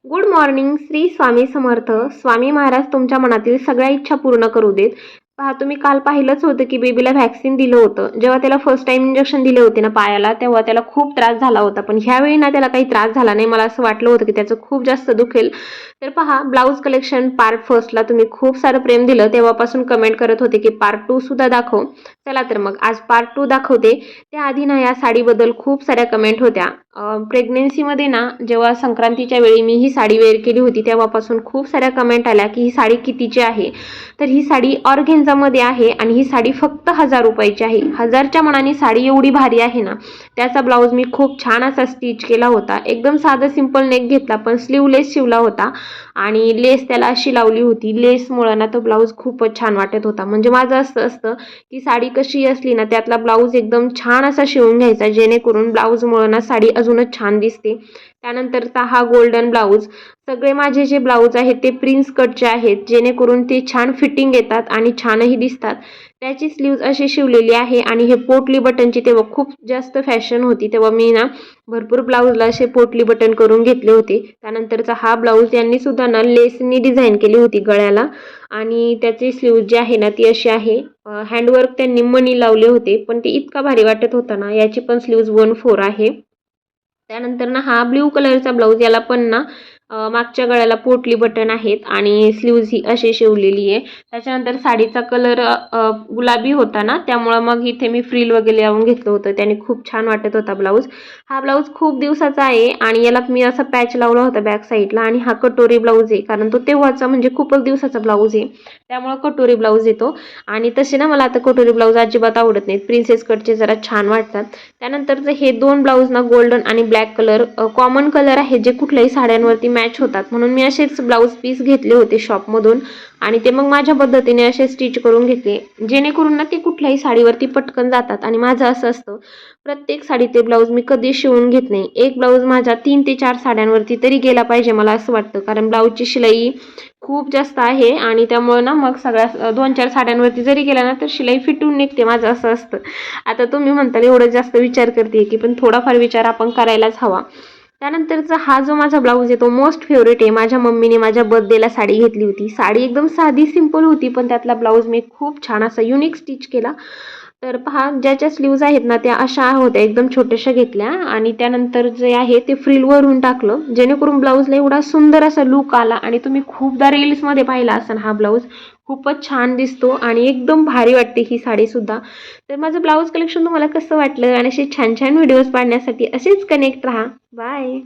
Good morning. Shri Swami Samarth. Swami Maharaj तुमच्या मनातील सगळ्या इच्छा पूर्ण करू देत. पहा, तुम्ही काल पाहिलंच होतं की बेबीला व्हॅक्सिन दिलं होतं. जेव्हा त्याला फर्स्ट टाइम इंजेक्शन दिले होते ना पायाला, तेव्हा त्याला खूप त्रास झाला होता. पण ह्यावेळी ना त्याला काही त्रास झाला नाही. मला असं वाटलं होतं की त्याचं खूप जास्त दुखेल. तर पहा, ब्लाऊज कलेक्शन पार्ट फर्स्टला तुम्ही खूप सारं प्रेम दिलं, तेव्हापासून कमेंट करत होते की पार्ट 2 सुद्धा दाखव. चला तर मग आज पार्ट 2 दाखवते. त्याआधी ना या साडीबद्दल खूप साऱ्या कमेंट होत्या. प्रेग्नेन्सीमध्ये ना जेव्हा संक्रांतीच्या वेळी मी ही साडी वेअर केली होती, तेव्हापासून खूप साऱ्या कमेंट आल्या की ही साडी कितीची आहे. तर ही साडी ऑर्गेन्झामध्ये आहे आणि ही साडी फक्त 1000 रुपयाची आहे. 1000च्या मनाने साडी एवढी भारी आहे ना. त्याचा ब्लाऊज मी खूप छान असा स्टिच केला होता. एकदम साधा सिंपल नेक घेतला, पण स्लीवलेस शिवला होता आणि लेस त्याला अशी लावली होती. लेसमुळं ना तो ब्लाऊज खूपच छान वाटत होता. म्हणजे माझं असं असतं की साडी कशी असली ना, त्यातला ब्लाऊज एकदम छान असा शिवून घ्यायचा, जेणेकरून ब्लाऊजमुळं ना साडी अजूनच छान दिसते. त्यानंतरचा हा गोल्डन ब्लाऊज. सगळे माझे जे ब्लाऊज आहेत ते प्रिन्स कटचे आहेत, जेणेकरून ते छान फिटिंग येतात आणि छानही दिसतात. त्याची स्लीव्ज अशी शिवलेली आहे आणि हे पोटली बटनची तेव्हा खूप जास्त फॅशन होती. तेव्हा मी ना भरपूर ब्लाऊजला असे पोटली बटन करून घेतले होते. त्यानंतरचा हा ब्लाऊज यांनी सुद्धा ना लेसनी डिझाईन केली होती गळ्याला आणि त्याची स्लीव्ज जी आहे ना ती अशी आहे. हँडवर्क त्यांनी मणी लावले होते, पण ते इतका भारी वाटत होता ना. याची पण स्लीव्ज 1/4 आहे. त्यानंतर ना हा ब्ल्यू कलरचा ब्लाऊज, याला पण ना मागच्या गळ्याला पोटली बटन आहेत आणि स्लीव्ज ही अशी शिवलेली आहे. त्याच्यानंतर साडीचा कलर गुलाबी होता ना, त्यामुळं मग इथे मी फ्रिल वगैरे लावून घेतलं होतं. त्याने खूप छान वाटत होता ब्लाऊज. हा ब्लाऊज खूप दिवसाचा आहे आणि याला मी असा पॅच लावला होता बॅक साईडला आणि हा कटोरी ब्लाऊज आहे, कारण तो तेव्हाचा म्हणजे खूपच दिवसाचा ब्लाऊज आहे, त्यामुळं कटोरी ब्लाऊज येतो. आणि तसे ना मला आता कटोरी ब्लाऊज अजिबात आवडत नाहीत. प्रिन्सेस कटचे जरा छान वाटतात. त्यानंतरचे हे दोन ब्लाऊज ना गोल्डन आणि ब्लॅक कलर कॉमन कलर आहे, जे कुठल्याही साड्यांवरती मॅच होतात. म्हणून मी असेच ब्लाऊज पीस घेतले होते शॉपमधून आणि ते मग माझ्या पद्धतीने असे स्टिच करून घेतले, जेणेकरून ना ते कुठल्याही साडीवरती पटकन जातात. आणि माझं असं असतं, प्रत्येक साडीचे ब्लाऊज मी कधी शिवून घेत नाही. एक ब्लाऊज माझ्या 3 ते 4 साड्यांवरती तरी गेला पाहिजे, मला असं वाटतं. कारण ब्लाऊजची शिलाई खूप जास्त आहे आणि त्यामुळे ना मग सगळ्या 2-4 साड्यांवरती जरी गेला ना तर शिलाई फिटून निघते, माझं असं असतं. आता तुम्ही म्हणताल एवढं जास्त विचार करते की, पण थोडाफार विचार आपण करायलाच हवा. त्यानंतरचा हा जो माझा ब्लाऊज आहे तो मोस्ट फेवरेट आहे. माझ्या मम्मीने माझ्या बर्थडेला साडी घेतली होती. साडी एकदम साधी सिंपल होती, पण त्यातला ब्लाऊज मी खूप छान असा युनिक स्टिच केला. तर पहा, ज्याच्या स्लीव्ज आहेत ना त्या अशा होत्या, एकदम छोट्याशा घेतल्या आणि त्यानंतर जे आहे ते फ्रिलवरून टाकलं, जेणेकरून ब्लाऊजला एवढा सुंदर असा लुक आला. आणि तुम्ही खूपदा रील्समध्ये पाहिला असाल हा ब्लाऊज. खूपच छान दिसतो आणि एकदम भारी वाटते ही साडीसुद्धा. तर माझं ब्लाऊज कलेक्शन तुम्हाला कसं वाटलं आणि असे छान छान व्हिडिओज पाहण्यासाठी असेच कनेक्ट राहा. बाय.